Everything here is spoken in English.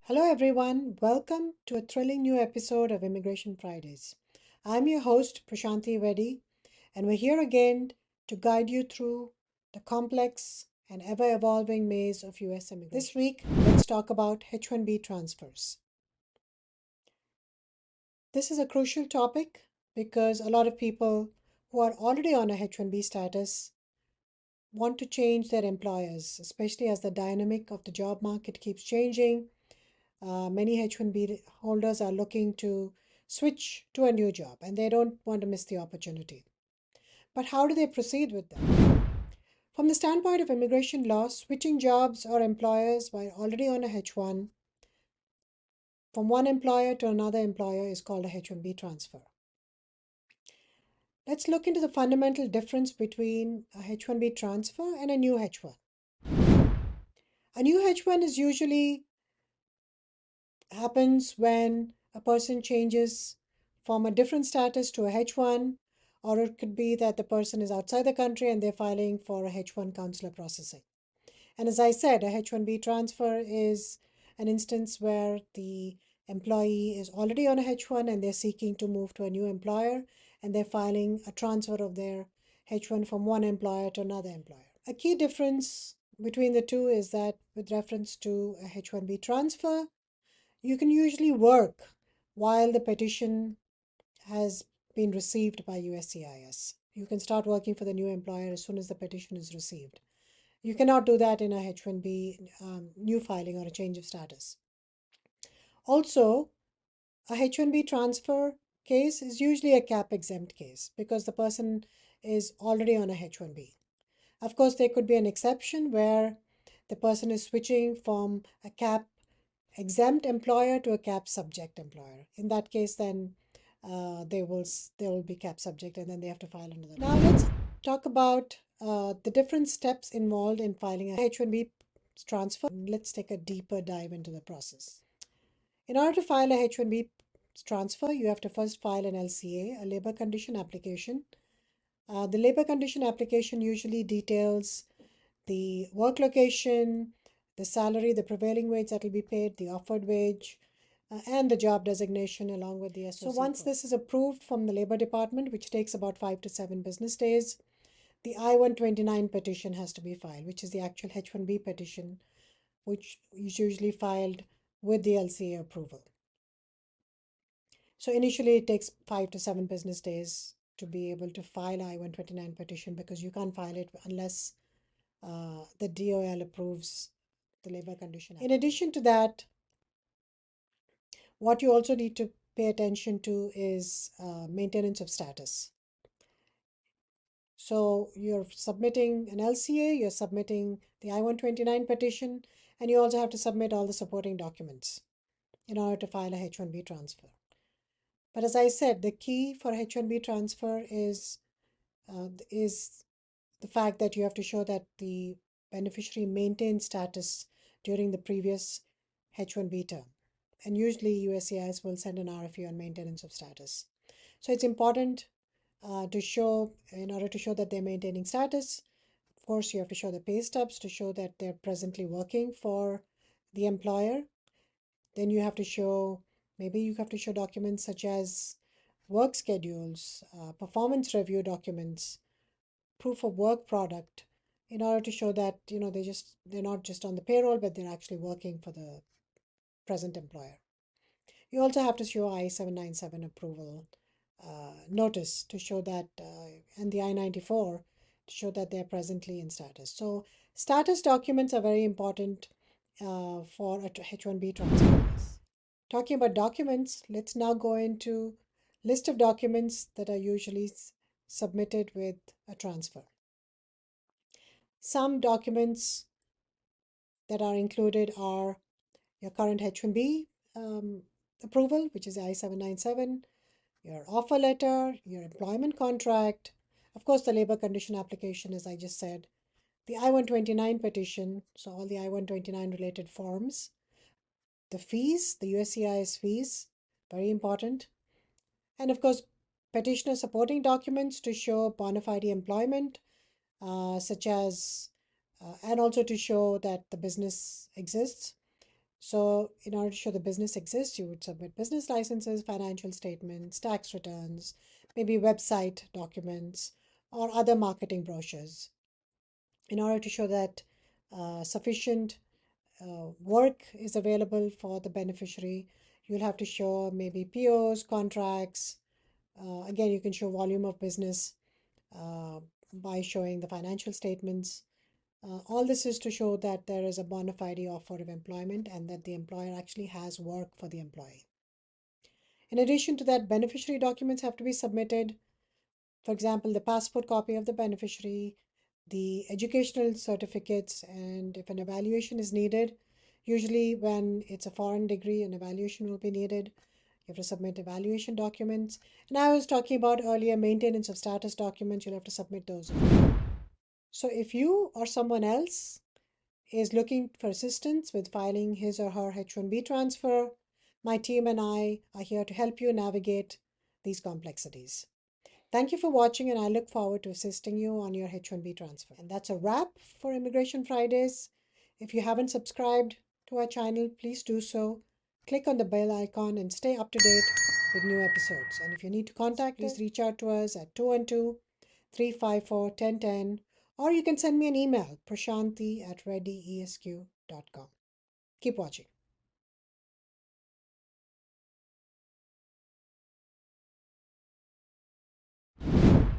Hello, everyone. Welcome to a thrilling new episode of Immigration Fridays. I'm your host, Prashanthi Reddy, and we're here again to guide you through the complex and ever evolving maze of U.S. immigration. This week, let's talk about H-1B transfers. This is a crucial topic because a lot of people who are already on a H-1B status want to change their employers, especially as the dynamic of the job market keeps changing. Many H-1B holders are looking to switch to a new job and they don't want to miss the opportunity. But how do they proceed with that? From the standpoint of immigration law, switching jobs or employers while already on a H-1 from one employer to another employer is called a H-1B transfer. Let's look into the fundamental difference between a H-1B transfer and a new H-1. A new H-1 is usually happens when a person changes from a different status to a H1, or it could be that the person is outside the country and they're filing for a H1 consular processing. And as I said, a H1B transfer is an instance where the employee is already on a H1 and they're seeking to move to a new employer and they're filing a transfer of their H1 from one employer to another employer. A key difference between the two is that with reference to a H1B transfer, you can usually work while the petition has been received by USCIS. You can start working for the new employer as soon as the petition is received. You cannot do that in a H-1B new filing or a change of status. Also, a H-1B transfer case is usually a cap exempt case because the person is already on a H-1B. Of course, there could be an exception where the person is switching from a cap exempt employer to a cap subject employer. In that case, then they will be cap subject and then they have to file another. Now let's talk about the different steps involved in filing a H-1B transfer. Let's take a deeper dive into the process. In order to file a H-1B transfer, you have to first file an LCA, a labor condition application. The labor condition application usually details the work location, the salary, the prevailing wage that will be paid, the offered wage, and the job designation along with the SOC. So once this is approved from the Labor Department, which takes about 5 to 7 business days, the I-129 petition has to be filed, which is the actual H-1B petition, which is usually filed with the LCA approval. So initially it takes 5 to 7 business days to be able to file I-129 petition because you can't file it unless the DOL approves the labor condition. In addition to that, what you also need to pay attention to is maintenance of status. So you're submitting an LCA, you're submitting the I-129 petition, and you also have to submit all the supporting documents in order to file a H-1B transfer. But as I said, the key for H-1B transfer is the fact that you have to show that the beneficiary maintained status during the previous H-1B term. And usually USCIS will send an RFE on maintenance of status. So it's important to show, in order to show that they're maintaining status, of course, you have to show the pay stubs to show that they're presently working for the employer. Then you have to show, maybe you have to show documents such as work schedules, performance review documents, proof of work product, in order to show that they're not just on the payroll, but they're actually working for the present employer. You also have to show I-797 approval notice to show that, and the I-94 to show that they're presently in status. So status documents are very important for a H-1B transfer case. Talking about documents, let's now go into list of documents that are usually submitted with a transfer. Some documents that are included are your current H-1B approval, which is I-797, your offer letter, your employment contract, of course, the labor condition application, as I just said, the I-129 petition, so all the I-129 related forms, the fees, the USCIS fees, very important, and of course, petitioner supporting documents to show bona fide employment, such as, and also to show that the business exists. So in order to show the business exists, you would submit business licenses, financial statements, tax returns, maybe website documents, or other marketing brochures. In order to show that sufficient work is available for the beneficiary, you'll have to show maybe POs, contracts. Again, you can show volume of business uh, by showing the financial statements. All this is to show that there is a bona fide offer of employment and that the employer actually has work for the employee. In addition to that, beneficiary documents have to be submitted. For example, the passport copy of the beneficiary, the educational certificates, and if an evaluation is needed, usually when it's a foreign degree, an evaluation will be needed. You have to submit evaluation documents. And I was talking about earlier maintenance of status documents, you'll have to submit those. So if you or someone else is looking for assistance with filing his or her H1B transfer, my team and I are here to help you navigate these complexities. Thank you for watching, and I look forward to assisting you on your H1B transfer. And that's a wrap for Immigration Fridays. If you haven't subscribed to our channel, please do so. Click on the bell icon and stay up to date with new episodes. And if you need to contact us, please reach out to us at 212-354-1010, or you can send me an email, prashanti@readyesq.com. Keep watching.